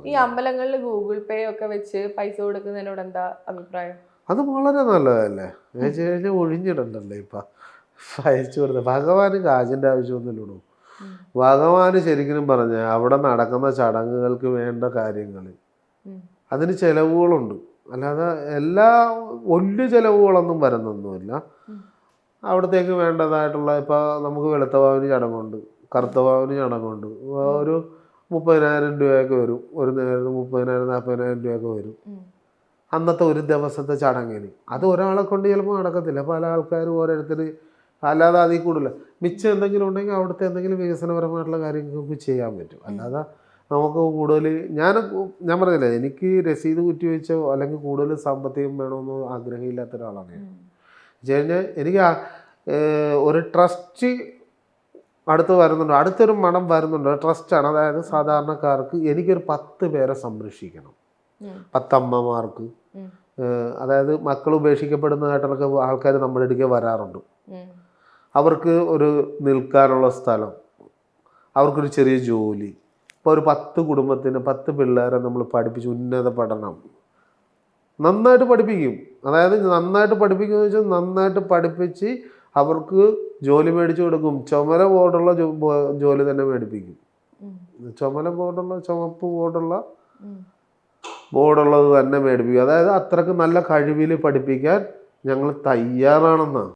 ഈ അമ്പലങ്ങളിൽ ഗൂഗിൾ പേ ഒക്കെ വെച്ച് പൈസ കൊടുക്കുന്നതിനോട് എന്താ അഭിപ്രായം? അത് വളരെ നല്ലതല്ലേ. എന്ന് വെച്ച് കഴിഞ്ഞാൽ ഒഴിഞ്ഞിടണ്ടല്ലേ ഇപ്പം അയച്ചു കൊടുത്തത്. ഭഗവാന് കാശിൻ്റെ ആവശ്യമൊന്നുമില്ലടൂ. ഭഗവാന് ശരിക്കും പറഞ്ഞാൽ അവിടെ നടക്കുന്ന ചടങ്ങുകൾക്ക് വേണ്ട കാര്യങ്ങൾ അതിന് ചിലവുകളുണ്ട്. അല്ലാതെ എല്ലാ വലിയ ചിലവുകളൊന്നും വരുന്നൊന്നുമില്ല. അവിടത്തേക്ക് വേണ്ടതായിട്ടുള്ള ഇപ്പോൾ നമുക്ക് വെളുത്ത വാവിന് ചടങ്ങുണ്ട്, കറുത്ത വാവിന് ചടങ്ങുണ്ട്. ഒരു 30,000 രൂപയൊക്കെ വരും. ഒരു നേരത്ത് 30,000 40,000 രൂപയൊക്കെ വരും അന്നത്തെ ഒരു ദിവസത്തെ ചടങ്ങിന്. അത് ഒരാളെ കൊണ്ട് ചിലപ്പോൾ നടക്കത്തില്ല. പല ആൾക്കാരും ഓരോരുത്തർ അല്ലാതെ അതിൽ കൂടുതൽ മിച്ചം എന്തെങ്കിലും ഉണ്ടെങ്കിൽ അവിടുത്തെ എന്തെങ്കിലും വികസനപരമായിട്ടുള്ള കാര്യങ്ങൾക്ക് ചെയ്യാൻ പറ്റും. അല്ലാതെ നമുക്ക് കൂടുതൽ ഞാൻ പറഞ്ഞില്ലേ, എനിക്ക് രസീത് കുറ്റി വെച്ചോ അല്ലെങ്കിൽ കൂടുതൽ സാമ്പത്തികം വേണമെന്നോ ആഗ്രഹമില്ലാത്ത ഒരാളാണ് ഞാൻ. വെച്ച് കഴിഞ്ഞാൽ എനിക്ക് ഒരു ട്രസ്റ്റ് അടുത്ത് വരുന്നുണ്ട്, അടുത്തൊരു മഠം വരുന്നുണ്ട്. ട്രസ്റ്റാണ്, അതായത് സാധാരണക്കാർക്ക് എനിക്കൊരു 10 പേരെ സംരക്ഷിക്കണം. 10 അമ്മമാർക്ക്, അതായത് മക്കൾ ഉപേക്ഷിക്കപ്പെടുന്നതായിട്ടുള്ള ആൾക്കാർ നമ്മുടെ അടുക്കൽ വരാറുണ്ട്. അവർക്ക് ഒരു നിൽക്കാനുള്ള സ്ഥലം, അവർക്കൊരു ചെറിയ ജോലി. ഇപ്പോൾ ഒരു 10 കുടുംബത്തിന് 10 പിള്ളേരെ നമ്മൾ പഠിപ്പിച്ച് ഉന്നത പഠനം നന്നായിട്ട് പഠിപ്പിക്കും. അതായത് നന്നായിട്ട് പഠിപ്പിക്കുമെന്ന് വെച്ചാൽ നന്നായിട്ട് പഠിപ്പിച്ച് അവർക്ക് ജോലി മേടിച്ചു കൊടുക്കും. ചുമല ബോർഡുള്ള ജോലി തന്നെ മേടിപ്പിക്കും. ചുമല ബോർഡുള്ള ചുവപ്പ് ബോർഡുള്ളത് തന്നെ മേടിപ്പിക്കും. അതായത് അത്രക്ക് നല്ല കഴിവിൽ പഠിപ്പിക്കാൻ ഞങ്ങൾ തയ്യാറാണെന്നാണ്.